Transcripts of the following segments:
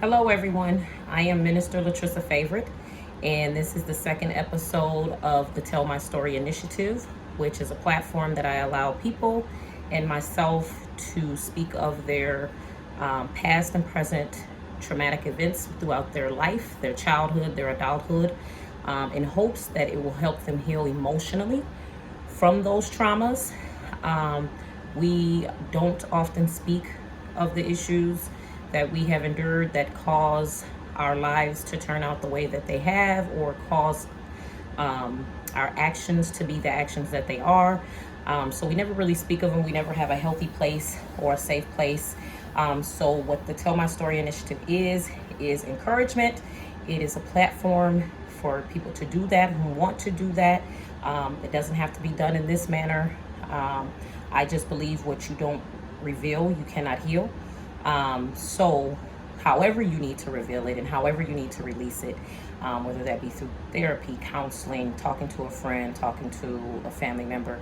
Hello, everyone. I am Minister Latrissa Favorite, and this is the second episode of the Tell My Story Initiative, which is a platform that I allow people and myself to speak of their past and present traumatic events throughout their life, their childhood, their adulthood, in hopes that it will help them heal emotionally from those traumas. Um, we don't often speak of the issues that we have endured that cause our lives to turn out the way that they have, or cause our actions to be the actions that they are. So we never really speak of them. We never have a healthy place or a safe place. So what the Tell My Story Initiative is encouragement. It is a platform for people to do that, who want to do that. It doesn't have to be done in this manner. I just believe what you don't reveal, you cannot heal. So however you need to reveal it and however you need to release it, whether that be through therapy, counseling, talking to a friend, talking to a family member,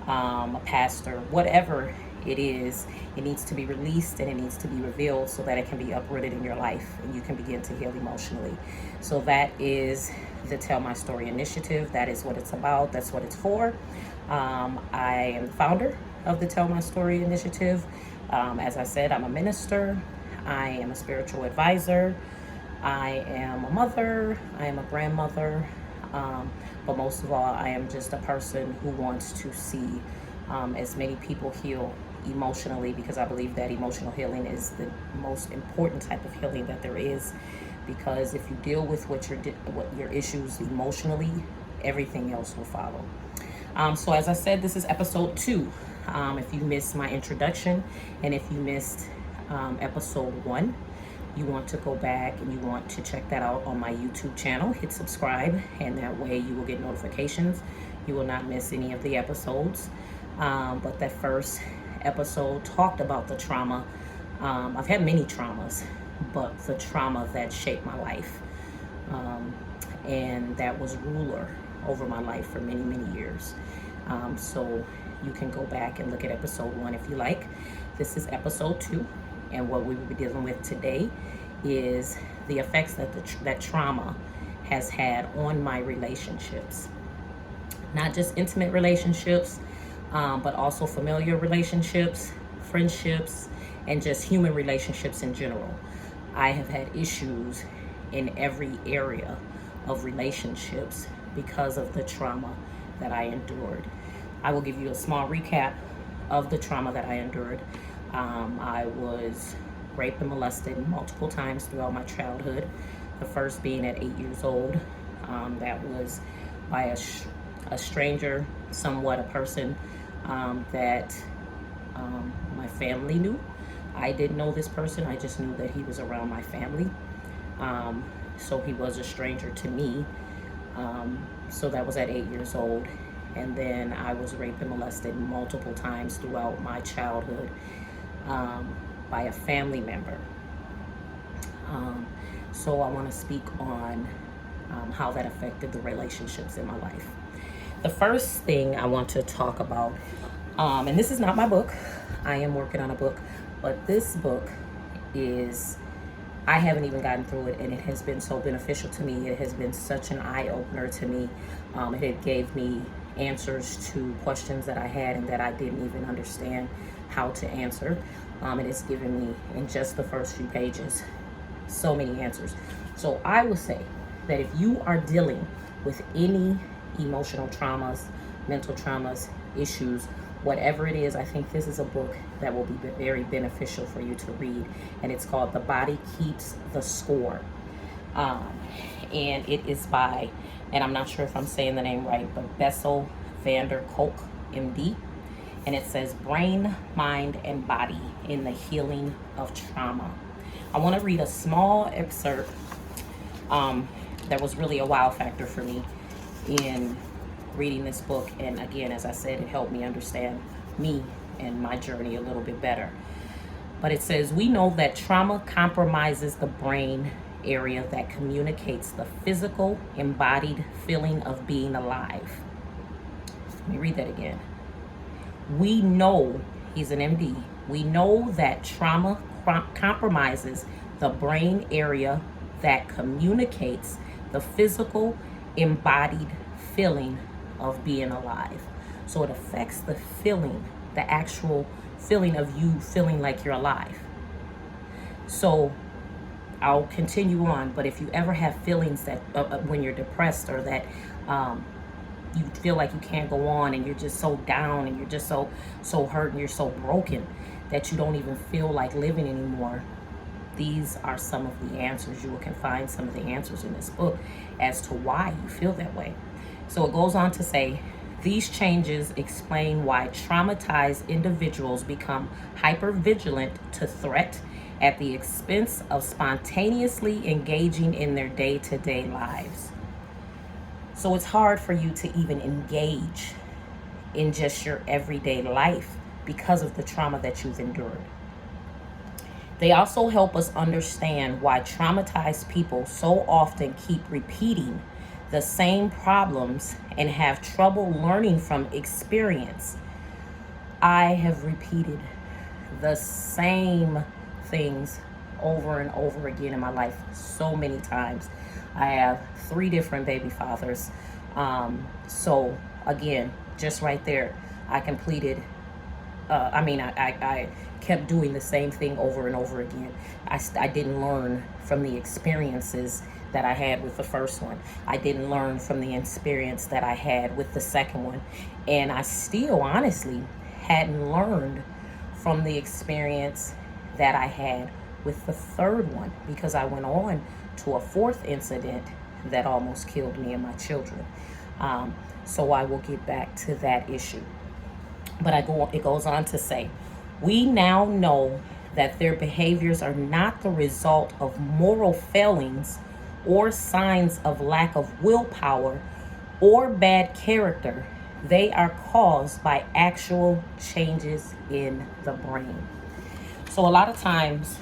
a pastor, whatever it is, it needs to be released and it needs to be revealed so that it can be uprooted in your life and you can begin to heal emotionally. So that is the Tell My Story Initiative. That is what it's about. That's what it's for. I am the founder of the Tell My Story Initiative. As I said, I'm a minister. I am a spiritual advisor. I am a mother. I am a grandmother. But most of all, I am just a person who wants to see as many people heal emotionally, because I believe that emotional healing is the most important type of healing that there is. Because if you deal with what your issues emotionally, everything else will follow. So as I said, this is episode 2. If you missed my introduction and if you missed episode 1, you want to go back and you want to check that out on my YouTube channel. Hit subscribe, and that way you will get notifications. You will not miss any of the episodes. But that first episode talked about the trauma. I've had many traumas, but the trauma that shaped my life, and that was ruler over my life for many, many years. So you can go back and look at episode 1 if you like. This is episode 2, and what we will be dealing with today is the effects that trauma has had on my relationships. Not just intimate relationships, but also familiar relationships, friendships, and just human relationships in general. I have had issues in every area of relationships because of the trauma that I endured. I will give you a small recap of the trauma that I endured. I was raped and molested multiple times throughout my childhood. The first being at 8 years old. That was by a stranger, somewhat a person that my family knew. I didn't know this person. I just knew that he was around my family. So he was a stranger to me. So that was at 8 years old. And then I was raped and molested multiple times throughout my childhood by a family member. So I want to speak on how that affected the relationships in my life. The first thing I want to talk about, and this is not my book. I am working on a book, but this book I haven't even gotten through it, and it has been so beneficial to me. It has been such an eye-opener to me. It gave me answers to questions that I had and that I didn't even understand how to answer. It has given me, in just the first few pages, so many answers. So I will say that if you are dealing with any emotional traumas, mental traumas, issues, whatever it is, I think this is a book that will be very beneficial for you to read. And it's called The Body Keeps the Score. And it is by, and I'm not sure if I'm saying the name right, but Bessel van der Kolk, MD. And it says Brain, Mind, and Body in the Healing of Trauma. I want to read a small excerpt that was really a wow factor for me in reading this book. And again, as I said, it helped me understand me and my journey a little bit better. But it says, we know that trauma compromises the brain area that communicates the physical, embodied feeling of being alive. Let me read that again. We know, he's an MD, we know that trauma compromises the brain area that communicates the physical embodied feeling of being alive. So it affects the feeling, the actual feeling of you feeling like you're alive. So I'll continue on, but if you ever have feelings that when you're depressed, or that you feel like you can't go on, and you're just so down, and you're just so hurt, and you're so broken that you don't even feel like living anymore, these are some of the answers. You can find some of the answers in this book as to why you feel that way. So it goes on to say, these changes explain why traumatized individuals become hypervigilant to threat at the expense of spontaneously engaging in their day-to-day lives. So it's hard for you to even engage in just your everyday life because of the trauma that you've endured. They also help us understand why traumatized people so often keep repeating the same problems and have trouble learning from experience. I have repeated the same things over and over again in my life so many times. I have 3 different baby fathers. So again, just right there, I completed I kept doing the same thing over and over again. I didn't learn from the experiences that I had with the first one. I didn't learn from the experience that I had with the second one. And I still honestly hadn't learned from the experience that I had with the third one, because I went on to a 4th incident that almost killed me and my children. So I will get back to that issue. But it goes on to say, we now know that their behaviors are not the result of moral failings or signs of lack of willpower or bad character. They are caused by actual changes in the brain. So a lot of times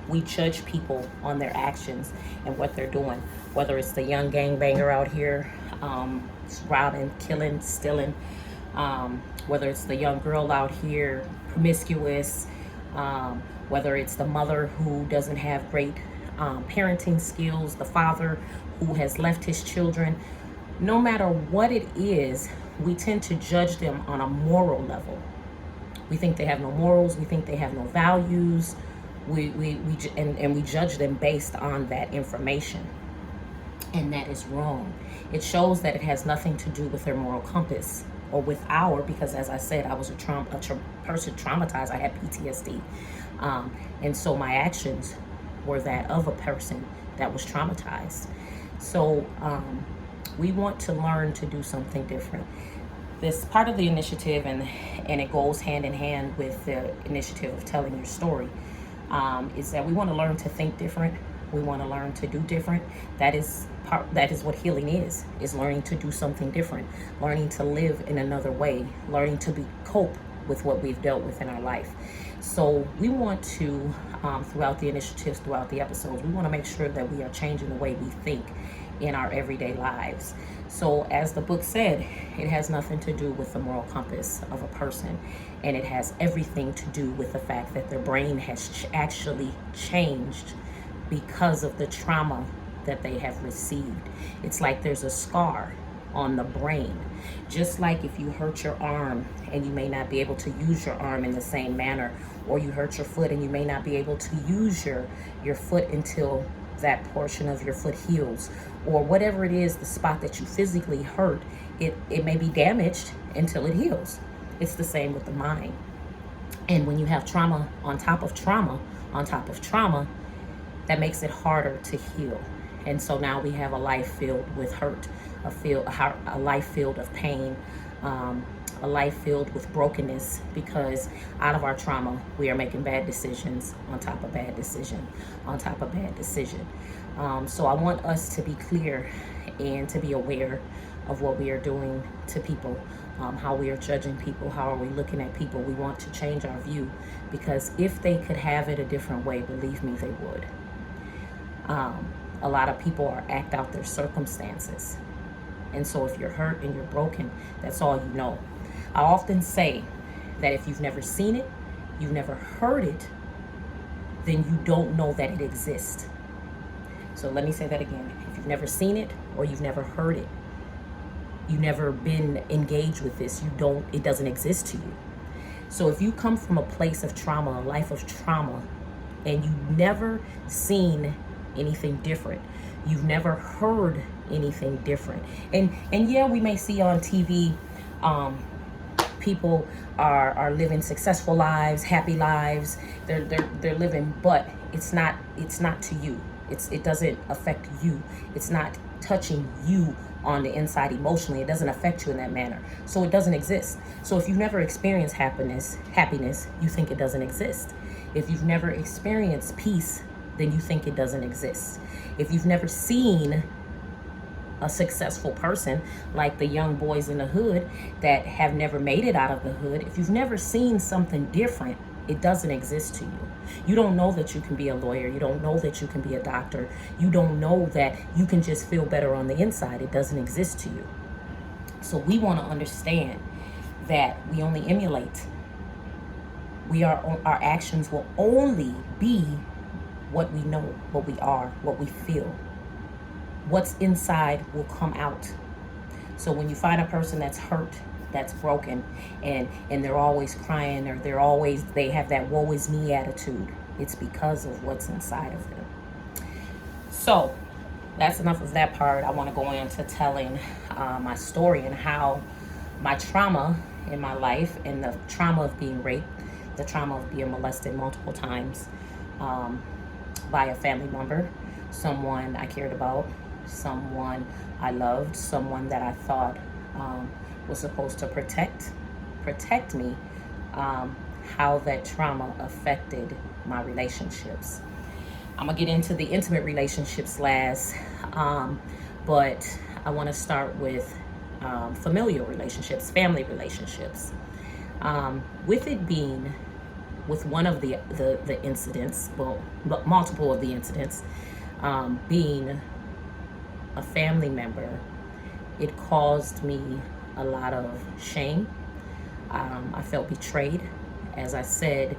we judge people on their actions and what they're doing, whether it's the young gangbanger out here robbing, killing, stealing, whether it's the young girl out here promiscuous, whether it's the mother who doesn't have great parenting skills, the father who has left his children. No matter what it is, we tend to judge them on a moral level. We think they have no morals. We think they have no values. We judge them based on that information. And that is wrong. It shows that it has nothing to do with their moral compass or with because as I said, I was a person traumatized. I had PTSD. And so my actions were that of a person that was traumatized. So we want to learn to do something different. This part of the initiative, and it goes hand in hand with the initiative of telling your story, is that we want to learn to think different. We want to learn to do different. That is what healing is learning to do something different, learning to live in another way, learning to cope with what we've dealt with in our life. So we want to, throughout the initiatives, throughout the episodes, we want to make sure that we are changing the way we think in our everyday lives. So as the book said, it has nothing to do with the moral compass of a person, and it has everything to do with the fact that their brain has actually changed because of the trauma that they have received. It's like there's a scar on the brain. Just like if you hurt your arm and you may not be able to use your arm in the same manner, or you hurt your foot and you may not be able to use your foot until that portion of your foot heals, or whatever it is, the spot that you physically hurt, it may be damaged until it heals. It's the same with the mind. And when you have trauma on top of trauma on top of trauma, that makes it harder to heal. And so now we have a life filled with hurt, a life filled of pain, a life filled with brokenness, because out of our trauma, we are making bad decisions on top of bad decision, on top of bad decision. So I want us to be clear and to be aware of what we are doing to people, how we are judging people, how are we looking at people. We want to change our view, because if they could have it a different way, believe me, they would. A lot of people act out their circumstances. And so if you're hurt and you're broken, that's all you know. I often say that if you've never seen it, you've never heard it, then you don't know that it exists. So let me say that again. If you've never seen it or you've never heard it, you've never been engaged with this, it doesn't exist to you. So if you come from a place of trauma, a life of trauma, and you've never seen anything different, you've never heard anything different, and yeah, we may see on TV people are living successful lives, happy lives, they're living, but it's not to you. It doesn't affect you. It's not touching you on the inside emotionally. It doesn't affect you in that manner. So it doesn't exist. So if you've never experienced happiness, you think it doesn't exist. If you've never experienced peace, then you think it doesn't exist. If you've never seen a successful person, like the young boys in the hood that have never made it out of the hood, if you've never seen something different, it doesn't exist to you. You don't know that you can be a lawyer. You don't know that you can be a doctor. You don't know that you can just feel better on the inside. It doesn't exist to you. So we want to understand that we only emulate. Our actions will only be what we know, what we are, what we feel. What's inside will come out. So when you find a person that's hurt, that's broken, and they're always crying, or they have that woe is me attitude, it's because of what's inside of them. So that's enough of that part. I want to go into telling my story and how my trauma in my life, and the trauma of being raped, the trauma of being molested multiple times by a family member, someone I cared about, someone I loved, someone that I thought was supposed to protect me, how that trauma affected my relationships. I'm gonna get into the intimate relationships last, but I want to start with familial relationships, family relationships. With it being with one of the incidents, well, multiple of the incidents, being a family member, it caused me a lot of shame. I felt betrayed. As I said,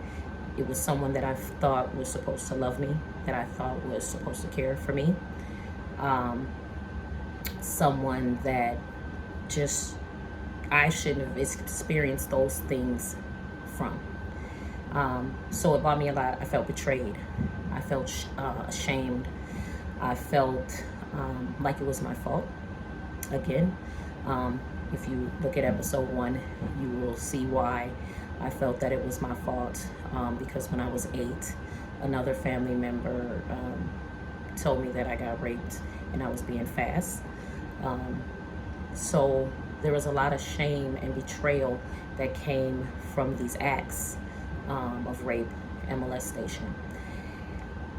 it was someone that I thought was supposed to love me, that I thought was supposed to care for me. Someone that just I shouldn't have experienced those things from. So it bothered me a lot. I felt betrayed. I felt ashamed. I felt like it was my fault. Again, if you look at episode 1, you will see why I felt that it was my fault, because when I was 8, another family member told me that I got raped and I was being fast. So there was a lot of shame and betrayal that came from these acts of rape and molestation.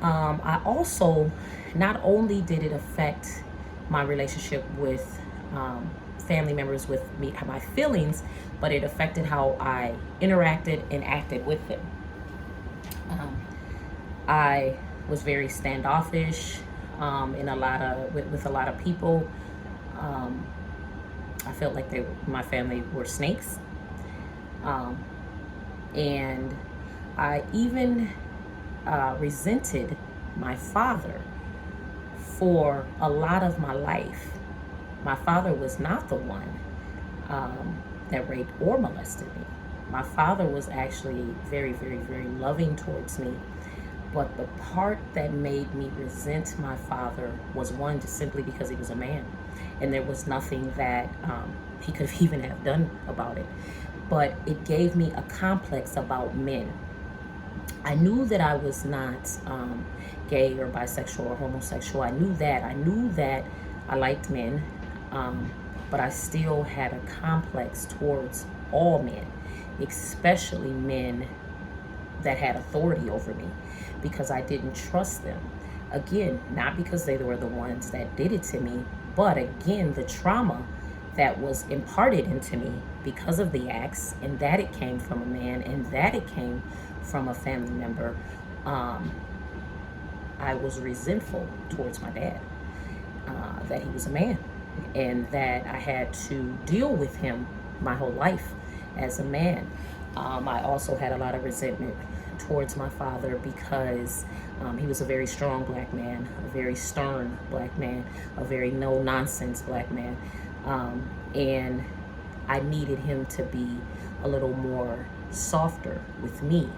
I also, not only did it affect my relationship with family members, with me, my feelings, but it affected how I interacted and acted with them. I was very standoffish with a lot of people. I felt like my family were snakes, and I even resented my father for a lot of my life. My father was not the one that raped or molested me. My father was actually very, very, very loving towards me. But the part that made me resent my father was, one, just simply because he was a man, and there was nothing that he could even have done about it. But it gave me a complex about men. I knew that I was not gay or bisexual or homosexual. I knew that I liked men, but I still had a complex towards all men, especially men that had authority over me, because I didn't trust them. Again, not because they were the ones that did it to me, but again, the trauma that was imparted into me because of the acts, and that it came from a man, and that it came from a family member. I was resentful towards my dad, that he was a man, and that I had to deal with him my whole life as a man. I also had a lot of resentment towards my father because he was a very strong black man, a very stern black man, a very no-nonsense black man. And I needed him to be a little more softer with me.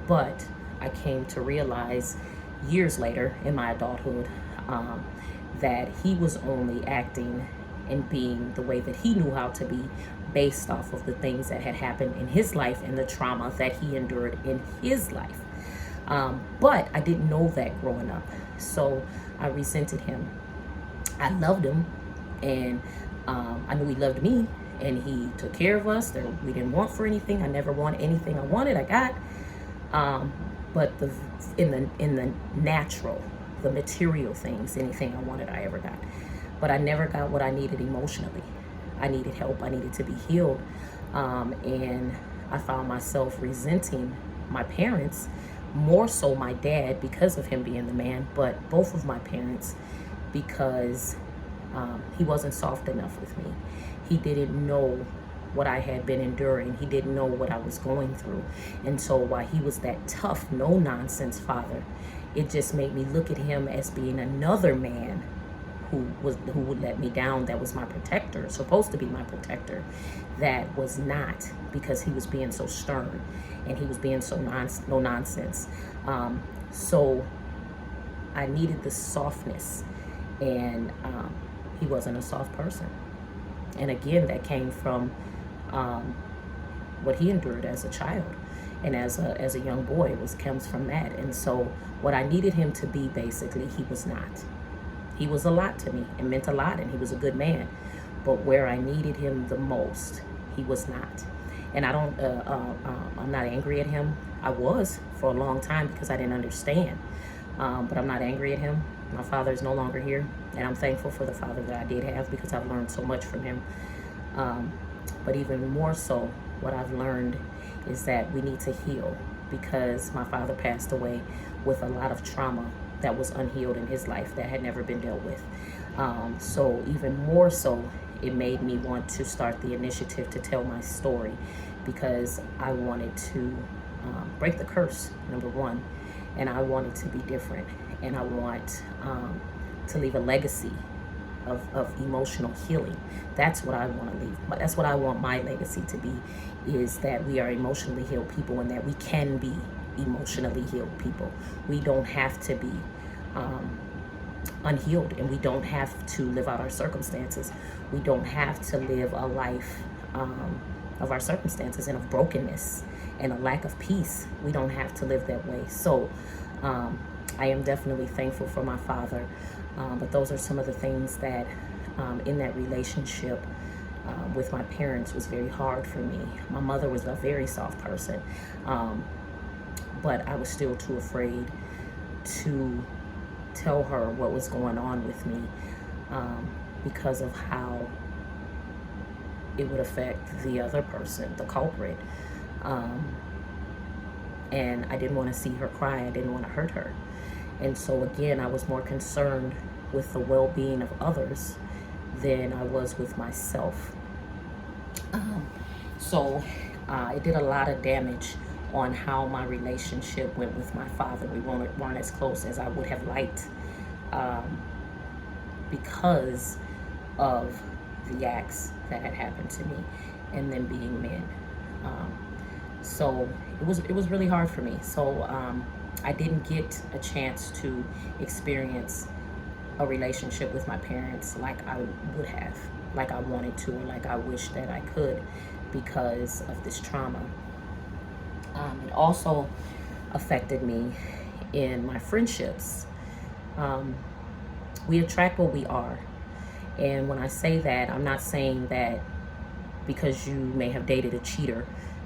But I came to realize years later in my adulthood that he was only acting and being the way that he knew how to be based off of the things that had happened in his life and the trauma that he endured in his life. But I didn't know that growing up. So I resented him. I loved him, and I knew he loved me, and he took care of us. We didn't want for anything. I never wanted anything I wanted, I got. But in the natural, the material things, anything I wanted, I ever got. But I never got what I needed emotionally. I needed help. I needed to be healed. And I found myself resenting my parents, more so my dad because of him being the man, but both of my parents because he wasn't soft enough with me. He didn't know what I had been enduring. He didn't know what I was going through. And so while he was that tough, no-nonsense father, it just made me look at him as being another man who would let me down, that was my protector, supposed to be my protector, that was not, because he was being so stern and he was being so no nonsense. So I needed the softness, and he wasn't a soft person. And again, that came from what he endured as a child and as a young boy. Comes from that. And so what I needed him to be, basically, he was not. He was a lot to me and meant a lot, and he was a good man. But where I needed him the most, he was not. And I'm not angry at him. I was for a long time because I didn't understand. But I'm not angry at him. My father is no longer here, and I'm thankful for the father that I did have because I've learned so much from him. But even more so, what I've learned is that we need to heal, because my father passed away with a lot of trauma that was unhealed in his life that had never been dealt with. So even more so, it made me want to start the initiative to tell my story, because I wanted to break the curse, number one, and I wanted to be different, and I want to leave a legacy of emotional healing. That's what I want to leave. That's what I want my legacy to be, is that we are emotionally healed people, and that we can be emotionally healed people. We don't have to be unhealed, and we don't have to live out our circumstances. We don't have to live a life of our circumstances and of brokenness and a lack of peace. We don't have to live that way. So I am definitely thankful for my father, but those are some of the things that in that relationship with my parents was very hard for me. My mother was a very soft person, but I was still too afraid to tell her what was going on with me because of how it would affect the other person, the culprit. And I didn't want to see her cry. I didn't want to hurt her. And so again, I was more concerned with the well-being of others than I was with myself. So it did a lot of damage on how my relationship went with my father. We weren't as close as I would have liked because of the acts that had happened to me and them being men. So it was really hard for me. So I didn't get a chance to experience a relationship with my parents like I would have, like I wanted to, or like I wish that I could, because of this trauma. It also affected me in my friendships. We attract what we are. And when I say that, I'm not saying that because you may have dated a cheater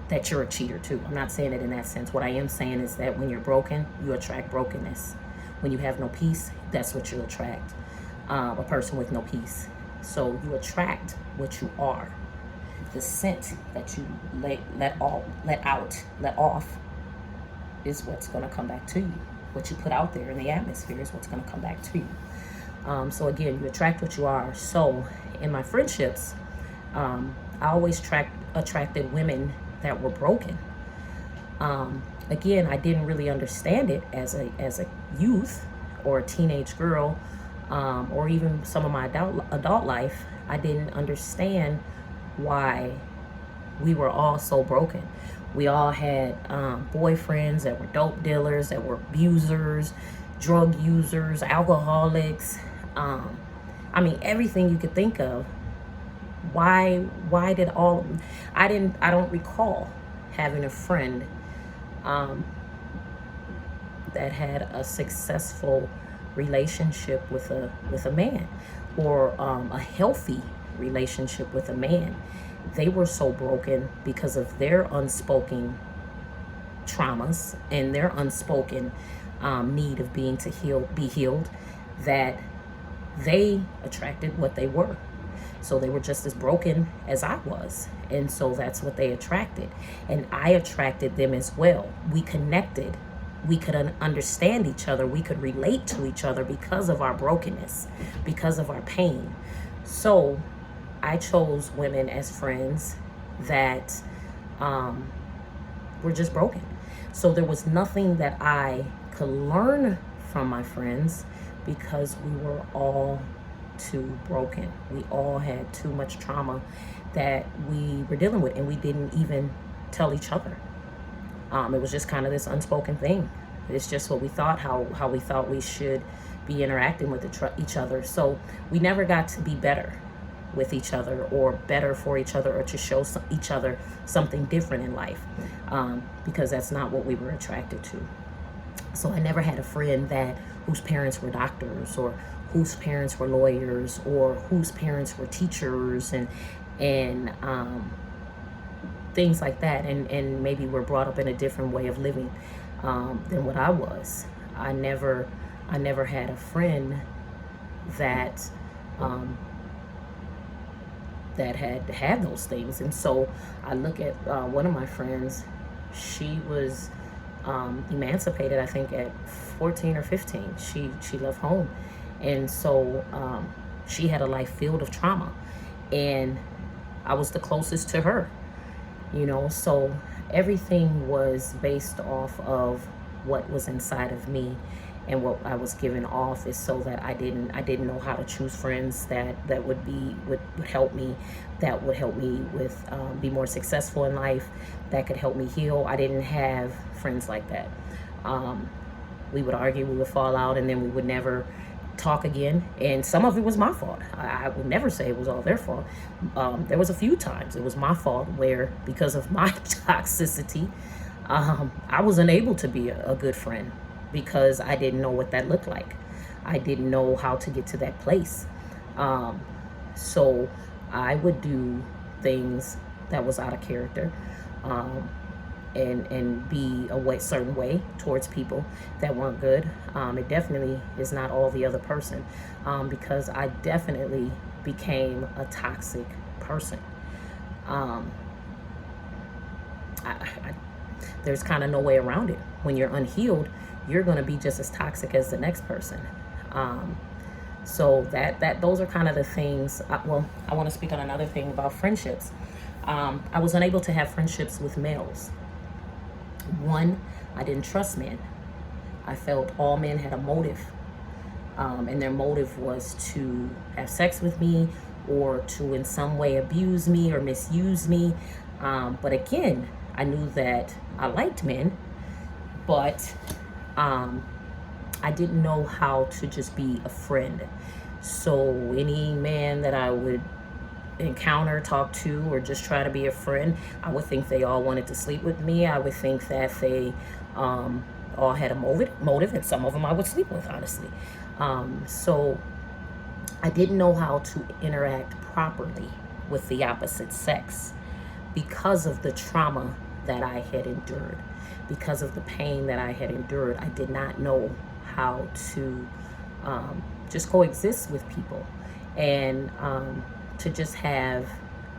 that you're a cheater too. I'm not saying it in that sense. What I am saying is that when you're broken, you attract brokenness. When you have no peace, that's what you attract, a person with no peace. So you attract what you are. The scent that you let off is what's going to come back to you. What you put out there in the atmosphere is what's going to come back to you. So again, you attract what you are. So in my friendships, I always attracted women that were broken. Again, I didn't really understand it as a youth or a teenage girl, or even some of my adult life. I didn't understand why we were all so broken. We all had boyfriends that were dope dealers, that were abusers, drug users, alcoholics. I mean, everything you could think of. Why did all? I don't recall having a friend that had a successful relationship with a man, or a healthy relationship with a man. They were so broken because of their unspoken traumas and their unspoken need of be healed, that they attracted what they were. So they were just as broken as I was. And so that's what they attracted. And I attracted them as well. We connected. We could understand each other. We could relate to each other because of our brokenness, because of our pain. So I chose women as friends that were just broken. So there was nothing that I could learn from my friends because we were all too broken. We all had too much trauma that we were dealing with, and we didn't even tell each other. It was just kind of this unspoken thing. It's just what we thought, how we thought we should be interacting with each other. So we never got to be better with each other, or better for each other, or to show each other something different in life, because that's not what we were attracted to. So I never had a friend whose parents were doctors, or whose parents were lawyers, or whose parents were teachers, and things like that, and maybe were brought up in a different way of living than what I was. I never had a friend that had those things. And so I look at one of my friends. She was emancipated, I think, at 14 or 15. She left home, and so she had a life filled of trauma, and I was the closest to her, so everything was based off of what was inside of me, and what I was giving off is so that I didn't know how to choose friends that would help me, that would help me with be more successful in life, that could help me heal. I didn't have friends like that. We would argue, we would fall out, and then we would never talk again. And some of it was my fault. I would never say it was all their fault. There was a few times it was my fault where, because of my toxicity, I was unable to be a good friend, because I didn't know what that looked like. I didn't know how to get to that place. So I would do things that was out of character, and be a certain way towards people that weren't good. It definitely is not all the other person, because I definitely became a toxic person. There's kind of no way around it. When you're unhealed, you're going to be just as toxic as the next person. So those are kind of the things. I want to speak on another thing about friendships. I was unable to have friendships with males. One, I didn't trust men. I felt all men had a motive, and their motive was to have sex with me, or to in some way abuse me or misuse me. But again, I knew that I liked men, but I didn't know how to just be a friend. So any man that I would encounter, talk to, or just try to be a friend, I would think they all wanted to sleep with me. I would think that they all had a motive, and some of them I would sleep with, honestly. So I didn't know how to interact properly with the opposite sex because of the trauma that I had endured, because of the pain that I had endured. I did not know how to just coexist with people, and to just have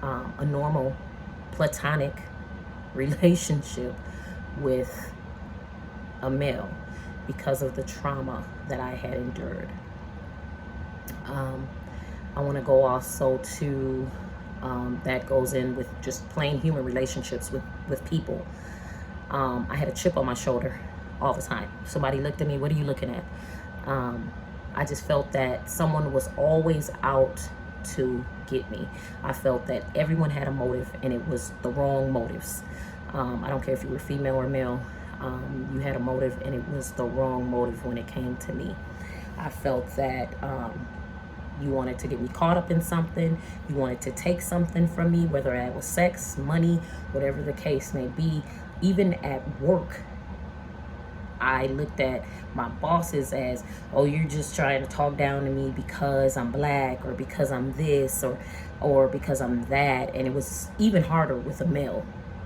a normal platonic relationship with a male, because of the trauma that I had endured. I want to go also to that goes in with just plain human relationships with people. I had a chip on my shoulder all the time. Somebody looked at me, what are you looking at? I just felt that someone was always out to get me. I felt that everyone had a motive, and it was the wrong motives. I don't care if you were female or male, you had a motive, and it was the wrong motive when it came to me. I felt that you wanted to get me caught up in something. You wanted to take something from me, whether it was sex, money, whatever the case may be. Even at work, I looked at my bosses as, oh, you're just trying to talk down to me because I'm black, or because I'm this, or because I'm that. And it was even harder with a male.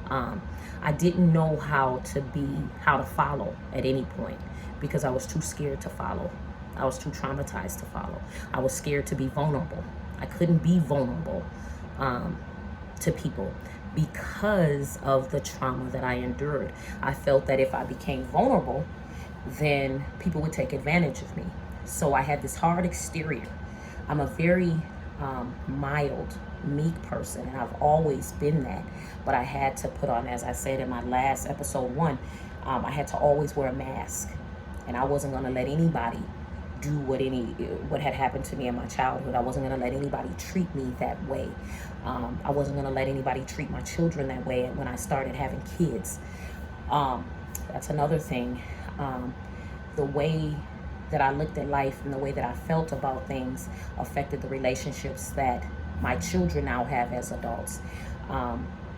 I didn't know how to follow at any point, because I was too scared to follow. I was too traumatized to follow. I was scared to be vulnerable. I couldn't be vulnerable to people because of the trauma that I endured. I felt that if I became vulnerable, then people would take advantage of me. So I had this hard exterior. I'm a very mild, meek person, and I've always been that. But I had to put on, as I said in my last episode 1, I had to always wear a mask. And I wasn't going to let anybody do what had happened to me in my childhood. I wasn't going to let anybody treat me that way. I wasn't going to let anybody treat my children that way when I started having kids. That's another thing. The way that I looked at life and the way that I felt about things affected the relationships that my children now have as adults.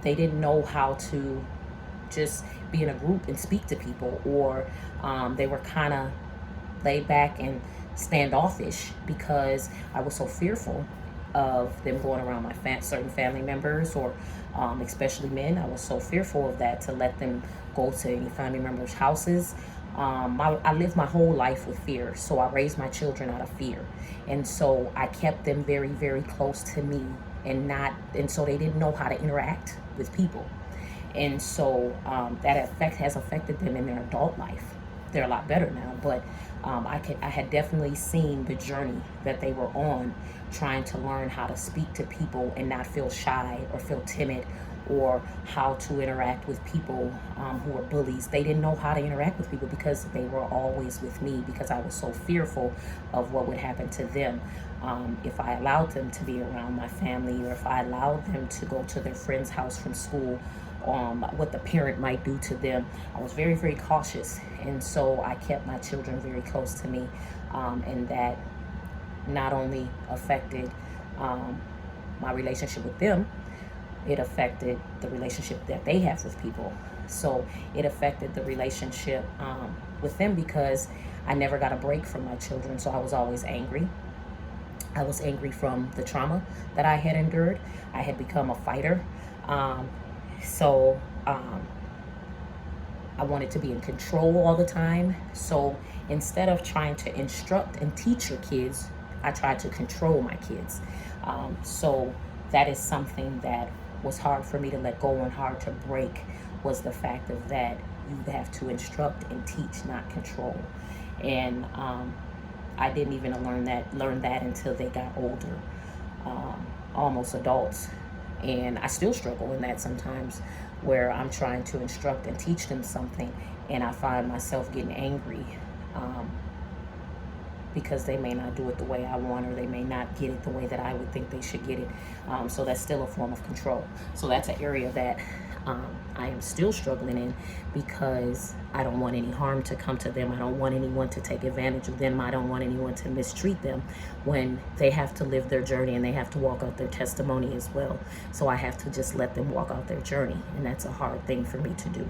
They didn't know how to just be in a group and speak to people, or they were kind of laid back and standoffish because I was so fearful of them going around my certain family members, or especially men. I was so fearful of that, to let them go to any family members' houses. I lived my whole life with fear, so I raised my children out of fear, and so I kept them very, very close to me, and so they didn't know how to interact with people, and so that has affected them in their adult life. They're a lot better now, but I had definitely seen the journey that they were on, trying to learn how to speak to people and not feel shy or feel timid, or how to interact with people who were bullies. They didn't know how to interact with people because they were always with me, because I was so fearful of what would happen to them if I allowed them to be around my family, or if I allowed them to go to their friend's house from school, what the parent might do to them. I was very, very cautious, and so I kept my children very close to me, and that not only affected my relationship with them, it affected the relationship that they have with people. So it affected the relationship with them, because I never got a break from my children, so I was always angry. I was angry from the trauma that I had endured. I had become a fighter. So I wanted to be in control all the time. So instead of trying to instruct and teach your kids, I tried to control my kids. So that is something that was hard for me to let go and hard to break, was the fact of that you have to instruct and teach, not control. And I didn't even learn that until they got older, almost adults. And I still struggle in that sometimes, where I'm trying to instruct and teach them something, and I find myself getting angry because they may not do it the way I want, or they may not get it the way that I would think they should get it. So that's still a form of control. So that's an area that I am still struggling in, because I don't want any harm to come to them. I don't want anyone to take advantage of them. I don't want anyone to mistreat them when they have to live their journey and they have to walk out their testimony as well. So I have to just let them walk out their journey, and that's a hard thing for me to do.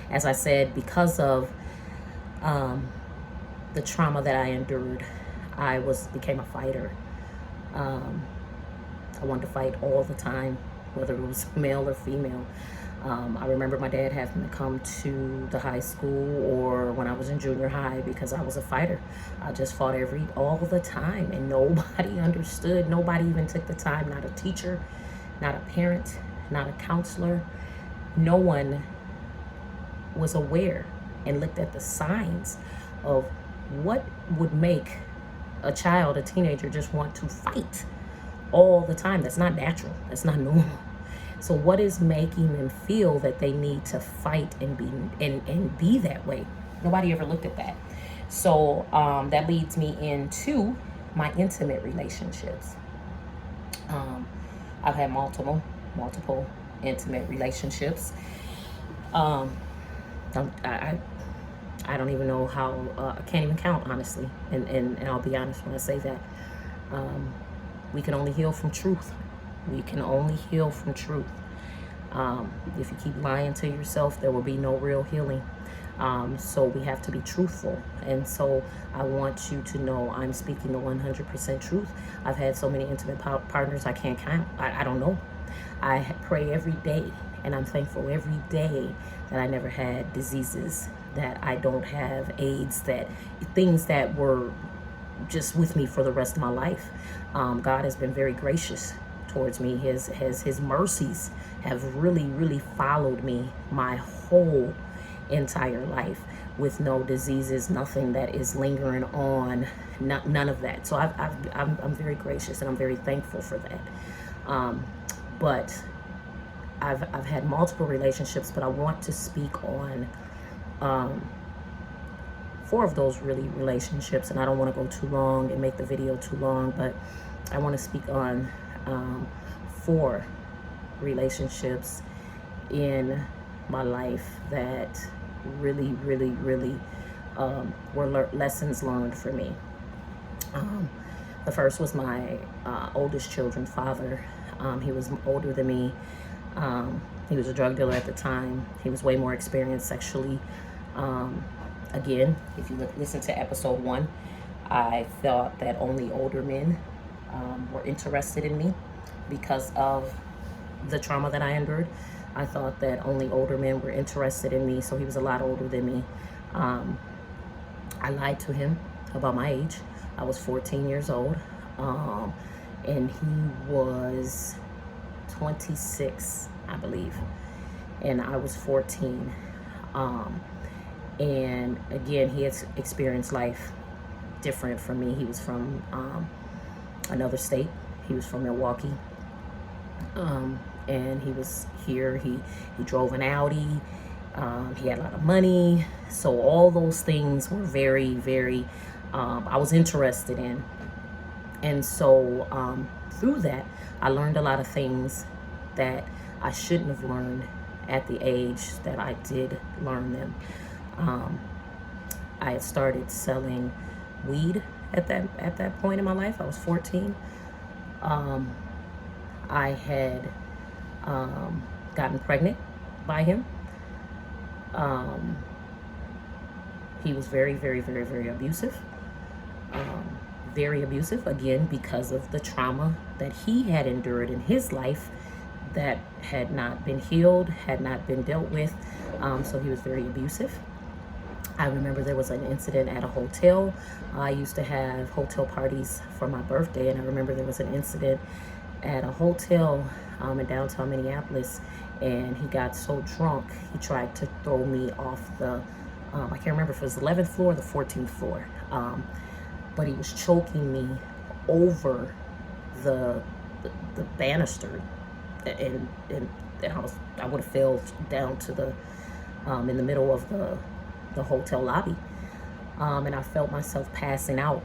As I said, because of the trauma that I endured, I became a fighter. I wanted to fight all the time, whether it was male or female. I remember my dad having to come to the high school or when I was in junior high, because I was a fighter. I just fought all the time, and nobody understood. Nobody even took the time, not a teacher, not a parent, not a counselor. No one was aware and looked at the signs of what would make a child, a teenager, just want to fight all the time. That's not natural. That's not normal. So what is making them feel that they need to fight and be that way? Nobody ever looked at that. So that leads me into my intimate relationships. I've had multiple intimate relationships. Um, I don't even know how, I can't even count, honestly. And I'll be honest when I say that. We can only heal from truth. We can only heal from truth. If you keep lying to yourself, there will be no real healing. So we have to be truthful. And so I want you to know I'm speaking the 100% truth. I've had so many intimate partners I can't count. I don't know. I pray every day, and I'm thankful every day that I never had diseases, that I don't have AIDS, that things that were just with me for the rest of my life. God has been very gracious towards me. His mercies have really followed me my whole entire life, with no diseases, nothing that is lingering on, none of that. So I'm very gracious, and I'm very thankful for that. But I've had multiple relationships, but I want to speak on 4 of those really relationships, and I don't want to go too long and make the video too long, but I want to speak on 4 relationships in my life that really were lessons learned for me. The first was my oldest children's father. He was older than me. He was a drug dealer at the time. He was way more experienced sexually. Again, if you listen to episode 1, I thought that only older men were interested in me because of the trauma that I endured. I thought that only older men were interested in me, so he was a lot older than me. I lied to him about my age. I was 14 years old, and he was 26, I believe, and I was 14. And again, he had experienced life different from me. He was from another state. He was from Milwaukee. And he was here. He drove an Audi. He had a lot of money. So all those things were very, I was interested in. And so through that, I learned a lot of things that I shouldn't have learned at the age that I did learn them. I had started selling weed at that point in my life. I was 14. I had gotten pregnant by him. He was very abusive. Very abusive, again, because of the trauma that he had endured in his life that had not been healed, had not been dealt with. So he was very abusive. I remember there was an incident at a hotel. I used to have hotel parties for my birthday, and I remember there was an incident at a hotel in downtown Minneapolis, and he got so drunk, he tried to throw me off the, I can't remember if it was the 11th floor or the 14th floor, but he was choking me over the banister, and I would have fell down to the, in the middle of the hotel lobby, and I felt myself passing out.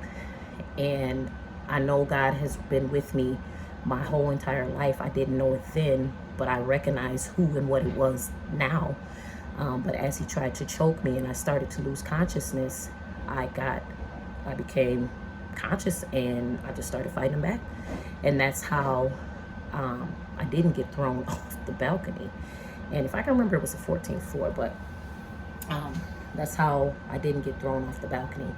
And I know God has been with me my whole entire life. I didn't know it then, but I recognize who and what it was now. But as he tried to choke me and I started to lose consciousness, I became conscious, and I just started fighting back. And that's how I didn't get thrown off the balcony. And if I can remember, it was the 14th floor, but that's how I didn't get thrown off the balcony.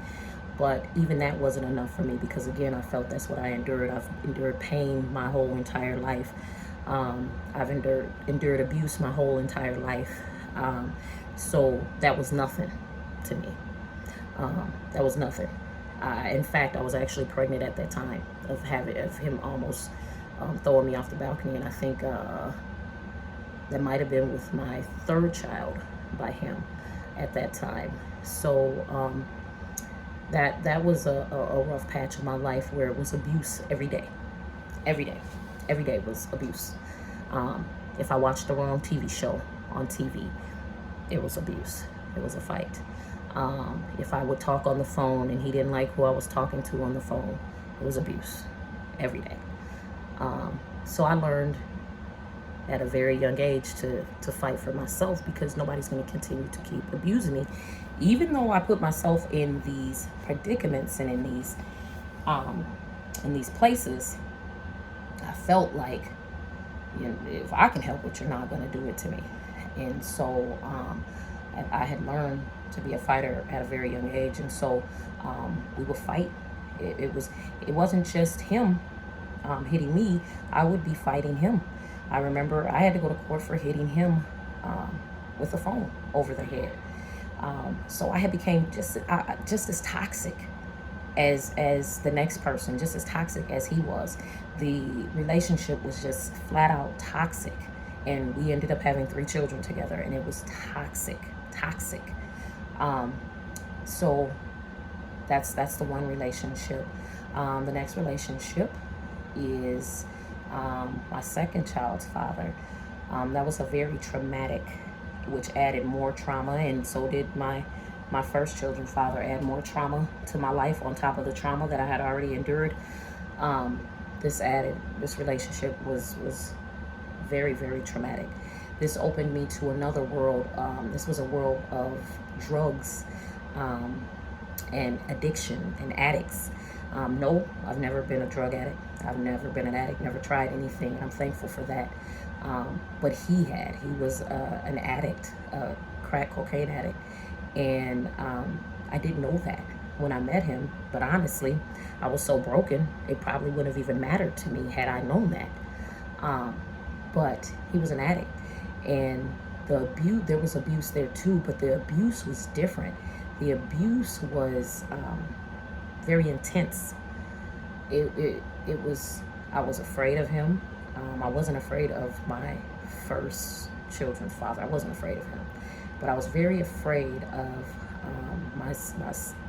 But even that wasn't enough for me, because again, I felt that's what I endured. I've endured pain my whole entire life. I've endured abuse my whole entire life. So that was nothing to me. That was nothing. In fact, I was actually pregnant at that time of him almost throwing me off the balcony, and I think that might have been with my 3rd child by him at that time. So that was a rough patch of my life where it was abuse every day. Every day was abuse. If I watched the wrong TV show on TV, it was abuse. It was a fight. If I would talk on the phone and he didn't like who I was talking to on the phone, it was abuse every day. So I learned at a very young age to fight for myself, because nobody's going to continue to keep abusing me. Even though I put myself in these predicaments and in these places, I felt like, you know, if I can help it, you're not going to do it to me. And so I had learned to be a fighter at a very young age, and so we would fight. It wasn't just him hitting me. I would be fighting him. I remember I had to go to court for hitting him with a phone over the head. So I had became just as toxic as the next person, just as toxic as he was. The relationship was just flat out toxic, and we ended up having 3 children together, and it was toxic. So that's the one relationship. The next relationship is my second child's father. That was a very traumatic, which added more trauma, and so did my first children's father add more trauma to my life on top of the trauma that I had already endured. This relationship was very, very traumatic. This opened me to another world. This was a world of drugs and addiction and addicts. No, I've never been a drug addict. I've never been an addict, never tried anything. I'm thankful for that. But he was an addict, a crack cocaine addict. And I didn't know that when I met him. But honestly, I was so broken, it probably wouldn't have even mattered to me had I known that. But he was an addict. And there was abuse there too, but the abuse was different. The abuse was very intense. I was afraid of him. I wasn't afraid of my first children's father. I wasn't afraid of him, but I was very afraid of my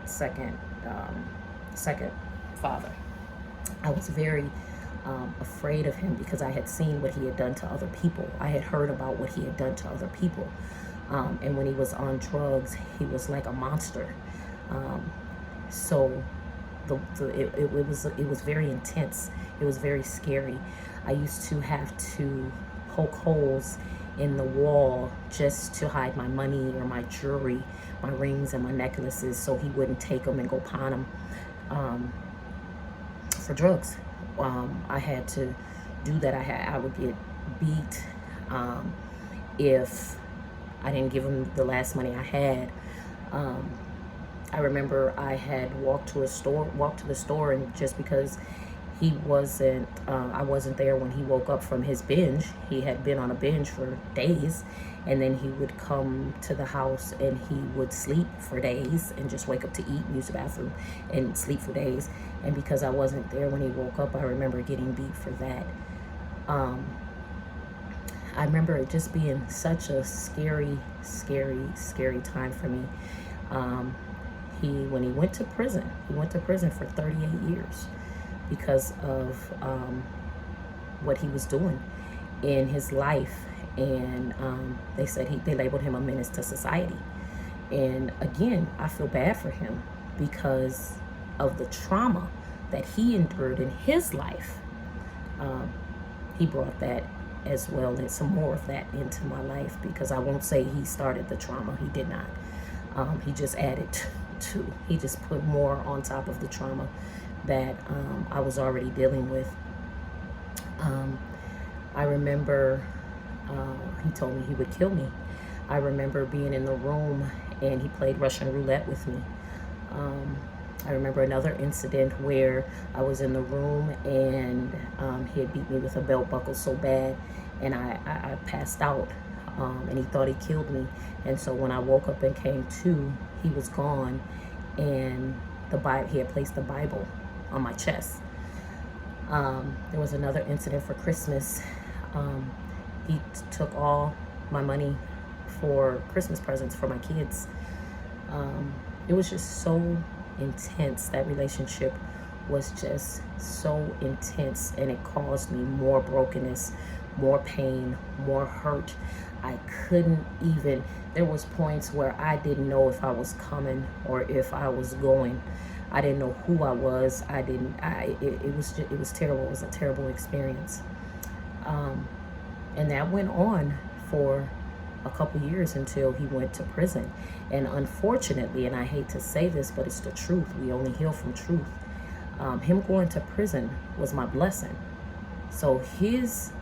second father. I was very afraid of him because I had seen what he had done to other people. I had heard about what he had done to other people. And when he was on drugs, he was like a monster. So it was very intense. It was very scary. I used to have to poke holes in the wall just to hide my money or my jewelry, my rings and my necklaces, so he wouldn't take them and go pawn them for drugs. I had to do that. I would get beat if I didn't give him the last money I had. I remember I had walked to the store, and just because he wasn't, I wasn't there when he woke up from his binge. He had been on a binge for days, and then he would come to the house and he would sleep for days and just wake up to eat and use the bathroom and sleep for days. And because I wasn't there when he woke up, I remember getting beat for that. I remember it just being such a scary time for me. When he went to prison for 38 years because of what he was doing in his life. And they labeled him a menace to society. And again, I feel bad for him because of the trauma that he endured in his life. He brought that as well, and some more of that into my life, because I won't say he started the trauma. He did not. He just added to. He just put more on top of the trauma that I was already dealing with. I remember he told me he would kill me. I remember being in the room and he played Russian roulette with me. I remember another incident where I was in the room and he had beat me with a belt buckle so bad, and I passed out, and he thought he killed me. And so when I woke up and came to, he was gone, and he had placed the Bible on my chest. There was another incident for Christmas. He took all my money for Christmas presents for my kids. It was just so intense. That relationship was just so intense, and it caused me more brokenness, more pain, more hurt. I couldn't even, there was points where I didn't know if I was coming or if I was going. I didn't know who I was. It was terrible. It was a terrible experience. And that went on for a couple years until he went to prison. And unfortunately, and I hate to say this, but it's the truth. We only heal from truth. Him going to prison was my blessing. So his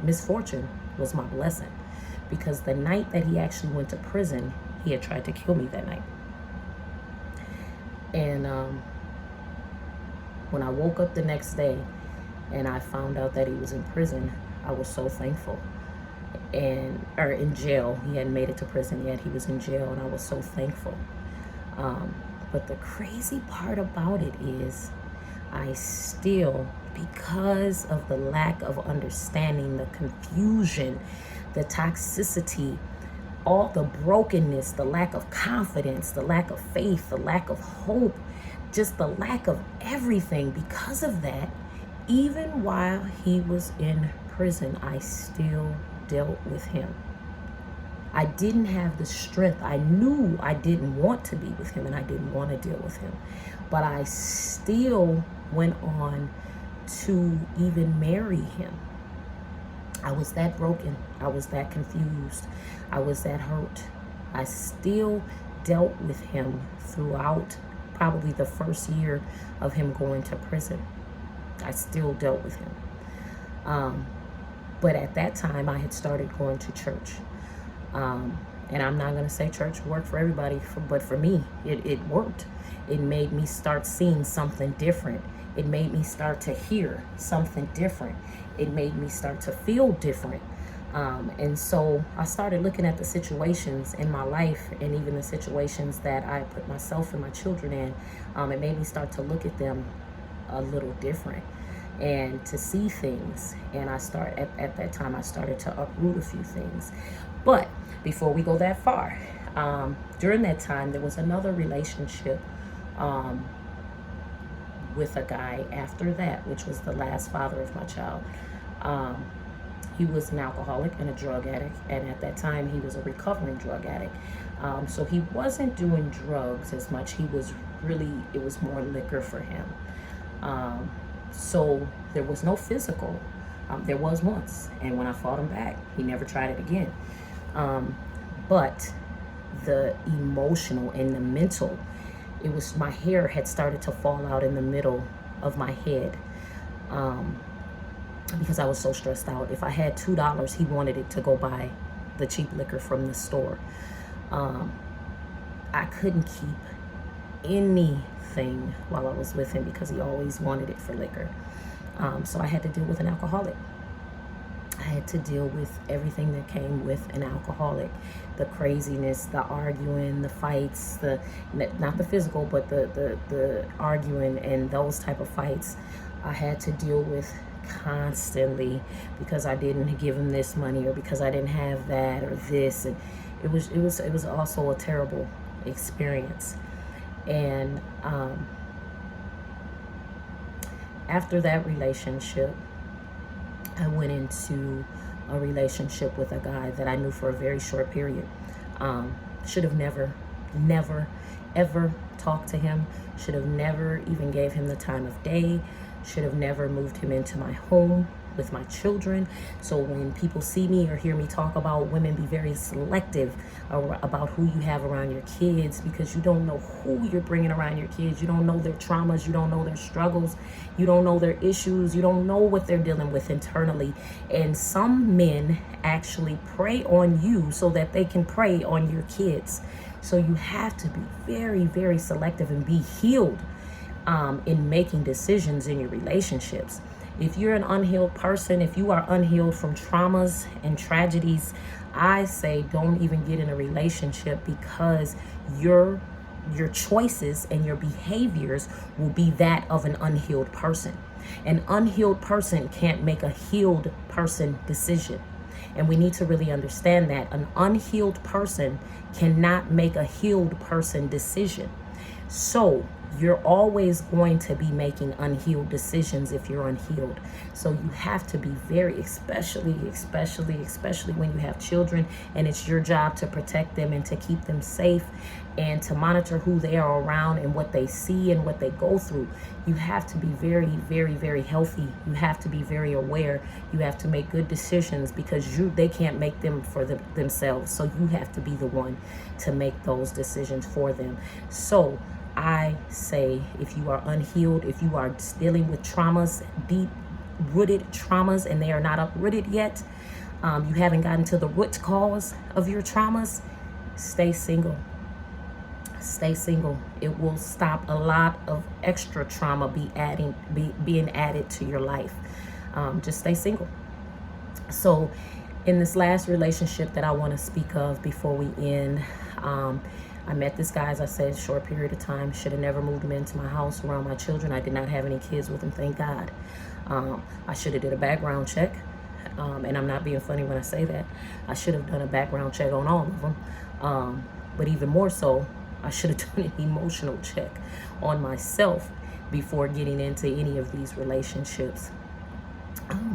misfortune was my blessing, because the night that he actually went to prison, he had tried to kill me that night. And when I woke up the next day and I found out that he was in prison, I was so thankful. Or in jail. He hadn't made it to prison yet. He was in jail, and I was so thankful. But the crazy part about it is, I still, because of the lack of understanding, the confusion, the toxicity, all the brokenness, the lack of confidence, the lack of faith, the lack of hope, just the lack of everything, because of that, even while he was in prison, I still dealt with him. I didn't have the strength. I knew I didn't want to be with him, and I didn't want to deal with him. But I still went on to even marry him. I was that broken. I was that confused. I was that hurt. I still dealt with him throughout probably the first year of him going to prison. I still dealt with him. But at that time, I had started going to church. And I'm not going to say church worked for everybody, but for me, it worked. It made me start seeing something different. It made me start to hear something different. It made me start to feel different. And so I started looking at the situations in my life, and even the situations that I put myself and my children in. It made me start to look at them a little different and to see things. And at that time, I started to uproot a few things. But before we go that far, during that time, there was another relationship with a guy after that, which was the last father of my child. He was an alcoholic and a drug addict, and at that time he was a recovering drug addict. So he wasn't doing drugs as much. It was more liquor for him. So there was no physical. There was once, and when I fought him back, he never tried it again. But the emotional and the mental, my hair had started to fall out in the middle of my head, because I was so stressed out. If I had $2, he wanted it to go buy the cheap liquor from the store. I couldn't keep anything while I was with him because he always wanted it for liquor. So I had to deal with an alcoholic. I had to deal with everything that came with an alcoholic. The craziness, the arguing, the fights, not the physical, but the arguing and those type of fights I had to deal with constantly, because I didn't give him this money, or because I didn't have that or this. And it was also a terrible experience. And after that relationship, I went into a relationship with a guy that I knew for a very short period. Should have never, ever talked to him. Should have never even gave him the time of day. Should have never moved him into my home with my children. So when people see me or hear me talk about women, be very selective about who you have around your kids, because you don't know who you're bringing around your kids. You don't know their traumas. You don't know their struggles. You don't know their issues. You don't know what they're dealing with internally. And some men actually prey on you so that they can prey on your kids. So you have to be very, very selective and be healed in making decisions in your relationships. If you're an unhealed person, if you are unhealed from traumas and tragedies, I say don't even get in a relationship, because your choices and your behaviors will be that of an unhealed person. An unhealed person can't make a healed person decision. And we need to really understand that. An unhealed person cannot make a healed person decision. So you're always going to be making unhealed decisions if you're unhealed. So you have to be very, especially when you have children and it's your job to protect them and to keep them safe and to monitor who they are around and what they see and what they go through. You have to be very healthy. You have to be very aware. You have to make good decisions because they can't make them for themselves. So you have to be the one to make those decisions for them. So I say, if you are unhealed, if you are dealing with traumas, deep-rooted traumas, and they are not uprooted yet, you haven't gotten to the root cause of your traumas, stay single. Stay single. It will stop a lot of extra trauma being added to your life. Just stay single. So in this last relationship that I want to speak of before we end, I met this guy, as I said, short period of time. Should have never moved him into my house around my children. I did not have any kids with him, thank God. I should have did a background check. And I'm not being funny when I say that. I should have done a background check on all of them. But even more so, I should have done an emotional check on myself before getting into any of these relationships.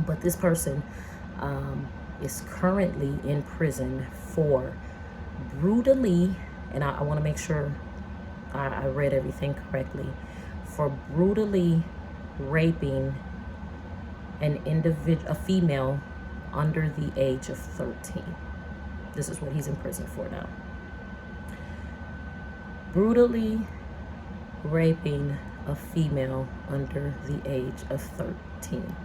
But this person is currently in prison for brutally, and I want to make sure I read everything correctly, for brutally raping a female under the age of 13. This is what he's in prison for now. Brutally raping a female under the age of 13.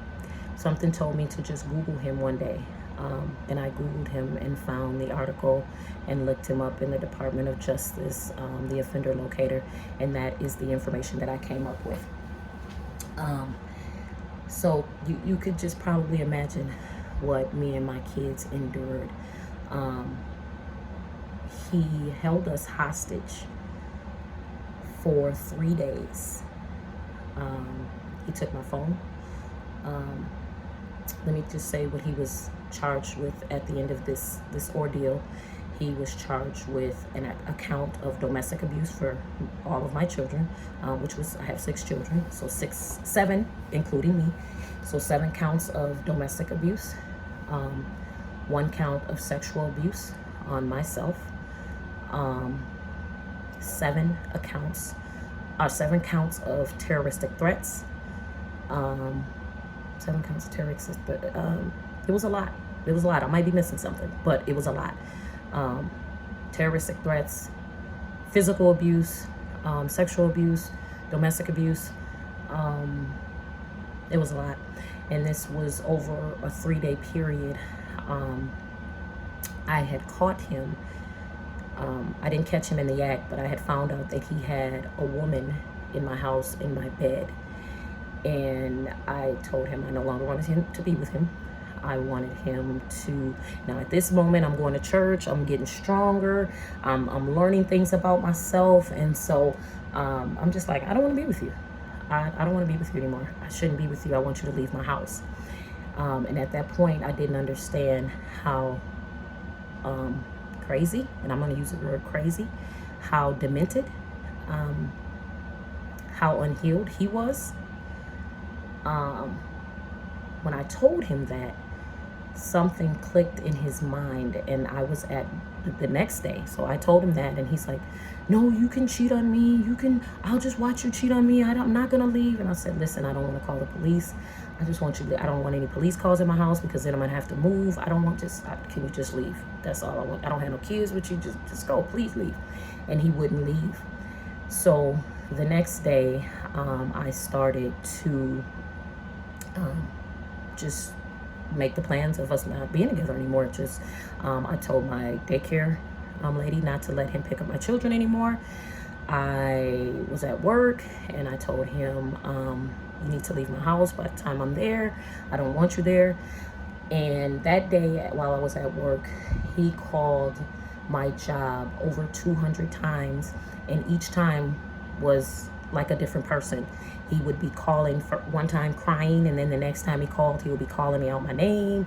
Something told me to just Google him one day. And I Googled him and found the article and looked him up in the Department of Justice, the offender locator, and that is the information that I came up with. So you could just probably imagine what me and my kids endured. He held us hostage for 3 days. He took my phone. Let me just say what he was charged with at the end of this ordeal. He was charged with an account of domestic abuse for all of my children, which was, I have 6 children, so 7, including me. So 7 counts of domestic abuse, 1 count of sexual abuse on myself, 7 counts of terroristic threats, 7 counts of terroristic threats. It was a lot. It was a lot. I might be missing something, but it was a lot. Terroristic threats, physical abuse, sexual abuse, domestic abuse. It was a lot. And this was over a 3-day period. I had caught him. I didn't catch him in the act, but I had found out that he had a woman in my house, in my bed. And I told him I no longer wanted him to be with him. I wanted him to, now at this moment, I'm going to church, I'm getting stronger, I'm learning things about myself. And so I'm just like, I don't want to be with you. I don't want to be with you anymore. I shouldn't be with you. I want you to leave my house. And at that point, I didn't understand how crazy, and I'm going to use the word crazy, how demented, how unhealed he was. When I told him that, something clicked in his mind, and I was at the next day. So I told him that, and he's like, no, you can cheat on me. I'll just watch you cheat on me. I'm not going to leave. And I said, listen, I don't want to call the police. I just want you I don't want any police calls in my house because then I'm going to have to move. Can you just leave? That's all I want. I don't have no kids with you. Just go, please leave. And he wouldn't leave. So the next day, I started to just make the plans of us not being together anymore. I told my daycare lady not to let him pick up my children anymore. I was at work and I told him, you need to leave my house by the time I'm there. I don't want you there. And that day, while I was at work, he called my job over 200 times, and each time was like a different person. He would be calling for one time crying, and then the next time he called, he would be calling me out my name.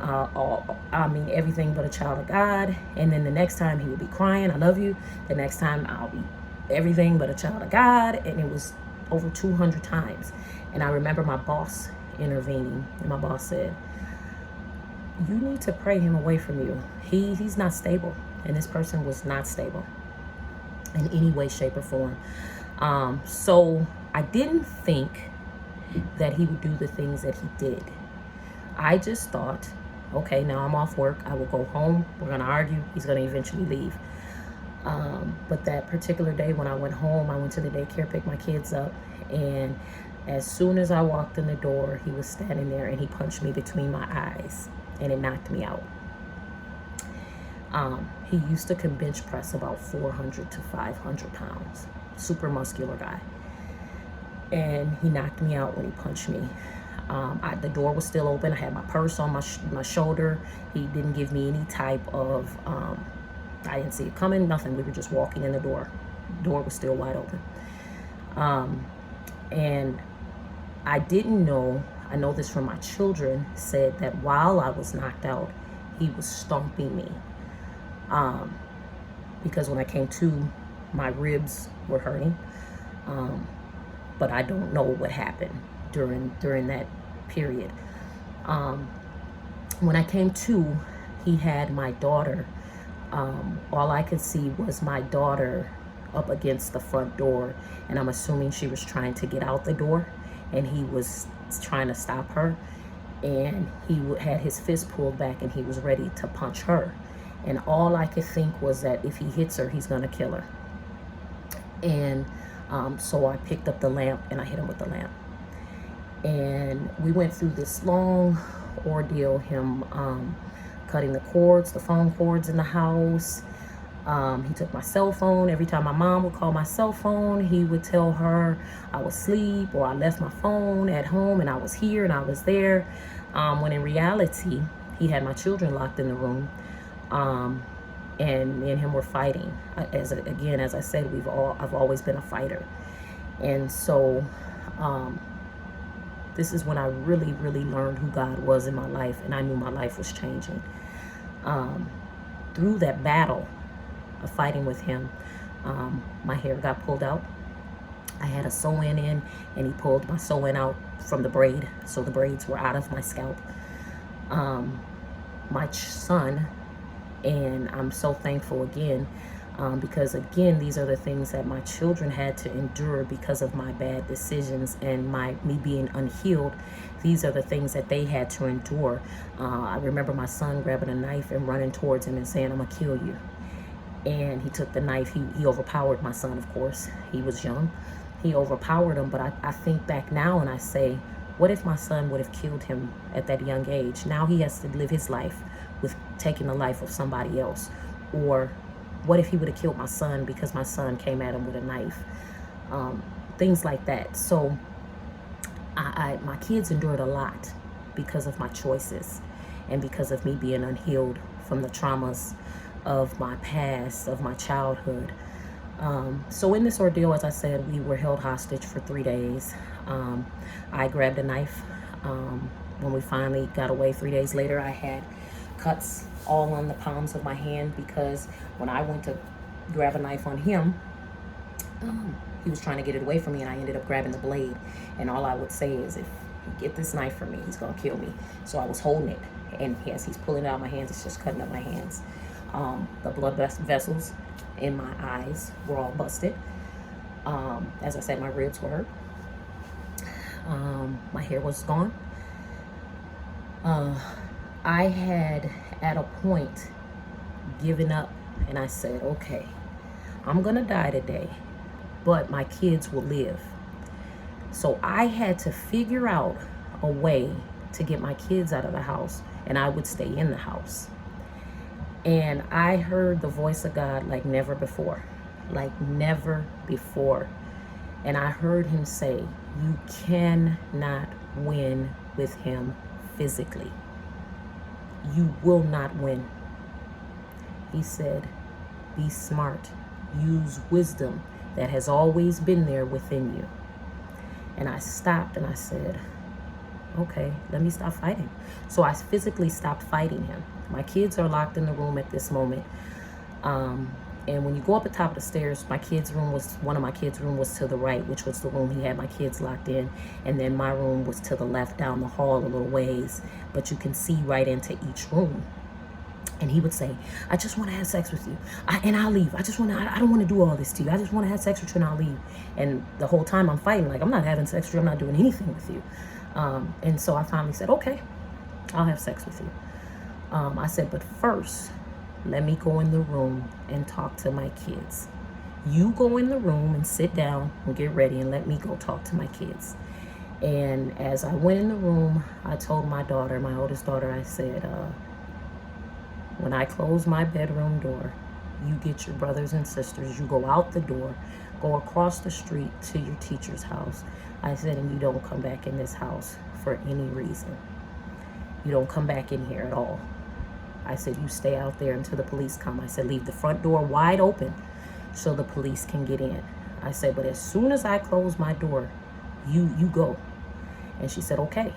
Everything but a child of God. And then the next time he would be crying, I love you. The next time I'll be everything but a child of God, and it was over 200 times. And I remember my boss intervening, and my boss said, you need to pray him away from you. He's not stable. And this person was not stable in any way, shape, or form. So I didn't think that he would do the things that he did. I just thought, okay, now I'm off work. I will go home. We're going to argue. He's going to eventually leave. But that particular day when I went home, I went to the daycare, picked my kids up, and as soon as I walked in the door, he was standing there and he punched me between my eyes, and it knocked me out. He used to can bench press about 400 to 500 pounds, super muscular guy. And he knocked me out when he punched me. The door was still open. I had my purse on my shoulder. He didn't give me any type of, I didn't see it coming, nothing. We were just walking in the door. The door was still wide open. And I didn't know, I know this from my children, said that while I was knocked out, he was stomping me. Because when I came to, my ribs were hurting. But I don't know what happened during that period. When I came to, he had my daughter. All I could see was my daughter up against the front door, and I'm assuming she was trying to get out the door, and he was trying to stop her, and he had his fist pulled back, and he was ready to punch her. And all I could think was that if he hits her, he's gonna kill her. And so I picked up the lamp and I hit him with the lamp. And we went through this long ordeal, him cutting the cords, the phone cords in the house. He took my cell phone. Every time my mom would call my cell phone, he would tell her I was asleep or I left my phone at home and I was here and I was there. When in reality, he had my children locked in the room. And me and him were fighting. As I said, I've always been a fighter. And so this is when I really, really learned who God was in my life, and I knew my life was changing. Through that battle of fighting with him, my hair got pulled out. I had a sew-in in, and he pulled my sew-in out from the braid, so the braids were out of my scalp. My son, and I'm so thankful again, because again, these are the things that my children had to endure because of my bad decisions and me being unhealed. These are the things that they had to endure. I remember my son grabbing a knife and running towards him and saying, I'm gonna kill you. And he took the knife. He overpowered my son, of course. He was young. He overpowered him, but I think back now and I say, what if my son would have killed him at that young age? Now he has to live his life with taking the life of somebody else. Or what if he would have killed my son because my son came at him with a knife? Things like that. So my kids endured a lot because of my choices and because of me being unhealed from the traumas of my past, of my childhood. So in this ordeal, as I said, we were held hostage for 3 days. I grabbed a knife. When we finally got away 3 days later, I had cuts all on the palms of my hand because when I went to grab a knife on him, he was trying to get it away from me, and I ended up grabbing the blade. And all I would say is, if you get this knife from me, he's gonna kill me. So I was holding it, and yes, he's pulling it out of my hands. It's just cutting up my hands. The blood vessels in my eyes were all busted. As I said, my ribs were hurt. My hair was gone. I had at a point given up, and I said, okay, I'm gonna die today, but my kids will live. So I had to figure out a way to get my kids out of the house, and I would stay in the house. And I heard the voice of God like never before, And I heard him say, you cannot win with him physically. You will not win. He said, be smart. Use wisdom that has always been there within you. And I stopped and I said, okay, let me stop fighting. So I physically stopped fighting him. My kids are locked in the room at this moment. And when you go up the top of the stairs, one of my kids' room was to the right, which was the room he had my kids locked in. And then my room was to the left down the hall a little ways, but you can see right into each room. And he would say, I just want to have sex with you. And I'll leave. I don't want to do all this to you. I just want to have sex with you and I'll leave. And the whole time I'm fighting, like, I'm not having sex with you. I'm not doing anything with you. And so I finally said, okay, I'll have sex with you. I said, but first, let me go in the room and talk to my kids. You go in the room and sit down and get ready and let me go talk to my kids. And as I went in the room, I told my daughter, my oldest daughter, I said, when I close my bedroom door, you get your brothers and sisters, you go out the door, go across the street to your teacher's house. I said, and you don't come back in this house for any reason. You don't come back in here at all. I said, you stay out there until the police come. I said, leave the front door wide open so the police can get in. I said, but as soon as I close my door, you go. And she said, okay.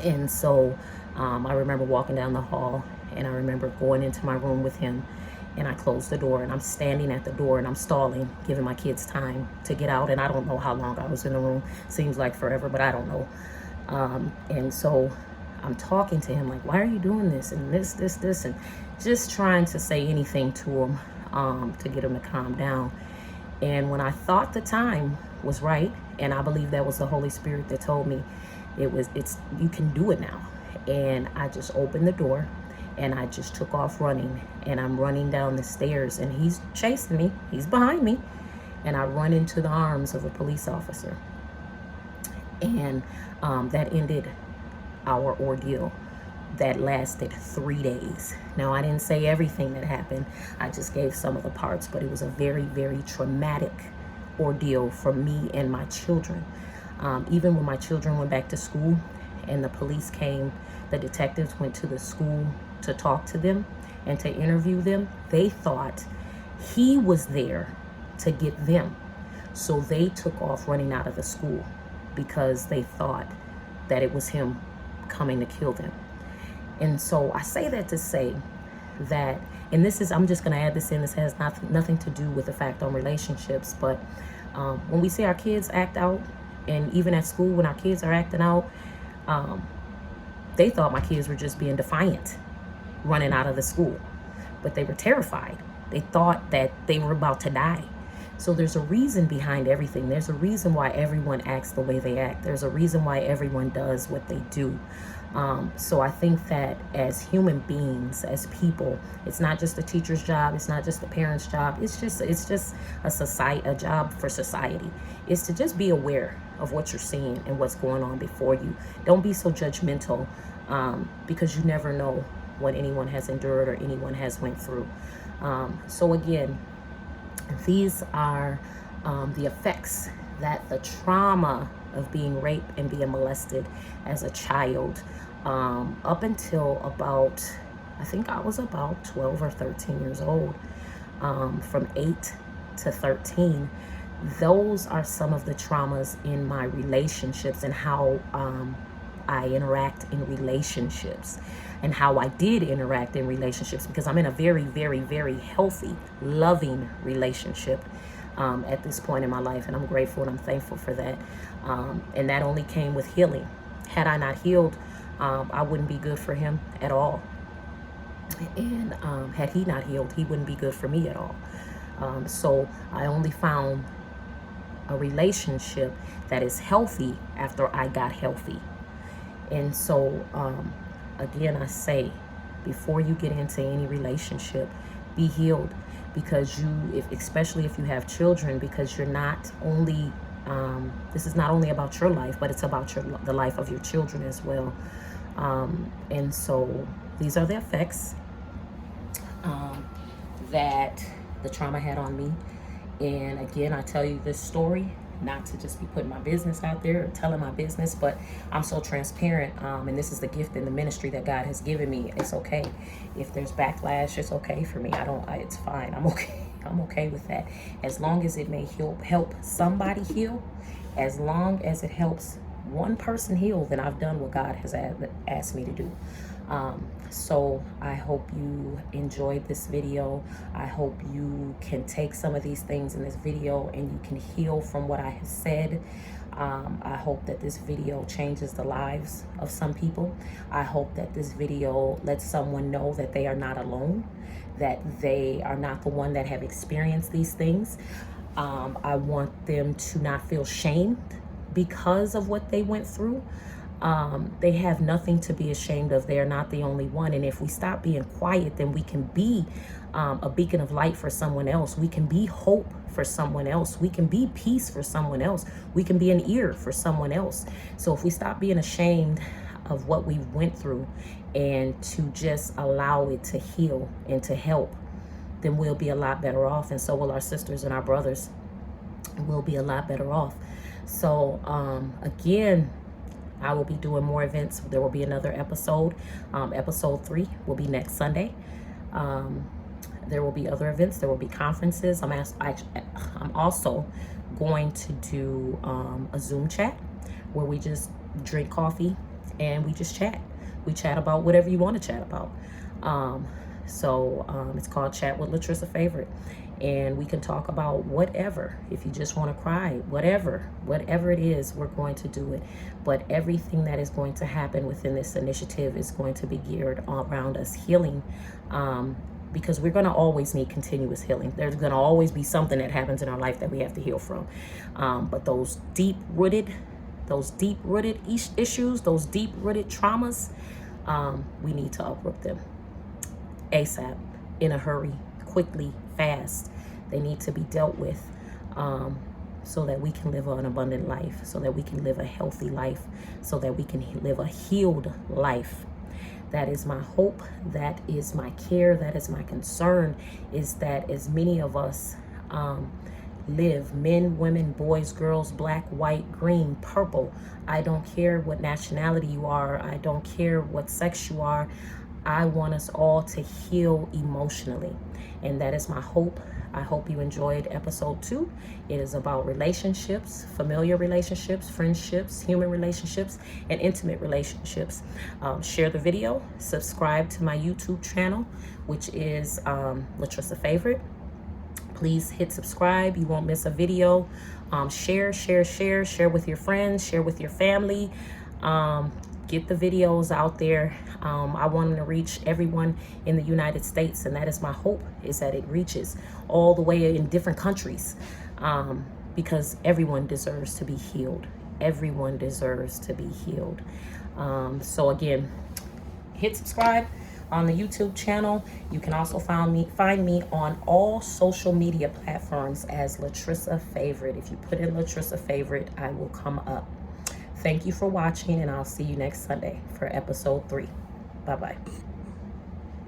And so I remember walking down the hall, and I remember going into my room with him, and I closed the door, and I'm standing at the door, and I'm stalling, giving my kids time to get out. And I don't know how long I was in the room. Seems like forever, but I don't know. And so I'm talking to him like, why are you doing this? And this, and just trying to say anything to him to get him to calm down. And when I thought the time was right, and I believe that was the Holy Spirit that told me you can do it now. And I just opened the door, and I just took off running, and I'm running down the stairs, and he's chasing me. He's behind me, and I run into the arms of a police officer. And that ended our ordeal that lasted 3 days. Now, I didn't say everything that happened. I just gave some of the parts, but it was a very, very traumatic ordeal for me and my children. Even when my children went back to school and the police came, the detectives went to the school to talk to them and to interview them. They thought he was there to get them. So they took off running out of the school because they thought that it was him coming to kill them. And so I say that to say that, and I'm just going to add this in, this has nothing to do with the fact on relationships, but when we see our kids act out, and even at school when our kids are acting out, they thought my kids were just being defiant, running out of the school, but they were terrified. They thought that they were about to die. So there's a reason behind everything. There's a reason why everyone acts the way they act. There's a reason why everyone does what they do. So I think that as human beings, as people, it's not just the teacher's job. It's not just the parent's job. It's just a job for society. It's to just be aware of what you're seeing and what's going on before you. Don't be so judgmental, because you never know what anyone has endured or anyone has went through. So again, these are the effects that the trauma of being raped and being molested as a child, up until about, I think I was about 12 or 13 years old, from 8 to 13. Those are some of the traumas in my relationships and how I interact in relationships, and how I did interact in relationships, because I'm in a very, very, very healthy, loving relationship at this point in my life, and I'm grateful and I'm thankful for that. And that only came with healing. Had I not healed, I wouldn't be good for him at all. And had he not healed, he wouldn't be good for me at all. So I only found a relationship that is healthy after I got healthy. And so, again, I say, before you get into any relationship, be healed, because especially if you have children, because you're not only, this is not only about your life, but it's about the life of your children as well. And so these are the effects that the trauma had on me. And again, I tell you this story not to just be putting my business out there or telling my business, but I'm so transparent, and this is the gift and the ministry that God has given me. It's okay if there's backlash. It's okay for me. It's fine. I'm okay. I'm okay with that, as long as it may help somebody heal. As long as it helps one person heal, then I've done what God has asked me to do. So I hope you enjoyed this video. I hope you can take some of these things in this video and you can heal from what I have said. I hope that this video changes the lives of some people. I hope that this video lets someone know that they are not alone, that they are not the one that have experienced these things. I want them to not feel shamed because of what they went through. They have nothing to be ashamed of. They are not the only one. And if we stop being quiet, then we can be a beacon of light for someone else. We can be hope for someone else. We can be peace for someone else. We can be an ear for someone else. So if we stop being ashamed of what we went through and to just allow it to heal and to help, then we'll be a lot better off. And so will our sisters and our brothers. We'll be a lot better off. So again, I will be doing more events. There will be another episode. Episode 3 will be next Sunday. There will be other events. There will be conferences. I'm also going to do a Zoom chat where we just drink coffee and we just chat. We chat about whatever you want to chat about. It's called Chat with Latrissa Favorite. And we can talk about whatever. If you just want to cry, whatever it is, we're going to do it. But everything that is going to happen within this initiative is going to be geared around us healing, because we're going to always need continuous healing. There's going to always be something that happens in our life that we have to heal from. But those deep-rooted issues, those deep-rooted traumas, we need to uproot them ASAP, in a hurry, quickly, fast. They need to be dealt with, so that we can live an abundant life, so that we can live a healthy life, so that we can live a healed life. That is my hope. That is my care. That is my concern, is that as many of us live, men, women, boys, girls, black, white, green, purple, I don't care what nationality you are. I don't care what sex you are. I want us all to heal emotionally. And that is my hope. I hope you enjoyed episode 2. It is about relationships, familiar relationships, friendships, human relationships, and intimate relationships. Share the video, subscribe to my YouTube channel, which is Latrissa Favorite. Please hit subscribe. You won't miss a video. Share with your friends, share with your family. Get the videos out there. I want to reach everyone in the United States, and that is my hope, is that it reaches all the way in different countries, because everyone deserves to be healed. Everyone deserves to be healed. So again, hit subscribe on the YouTube channel. You can also find me on all social media platforms as Latrissa Favorite. If you put in Latrissa Favorite, I will come up. Thank you for watching, and I'll see you next Sunday for episode 3. Bye-bye.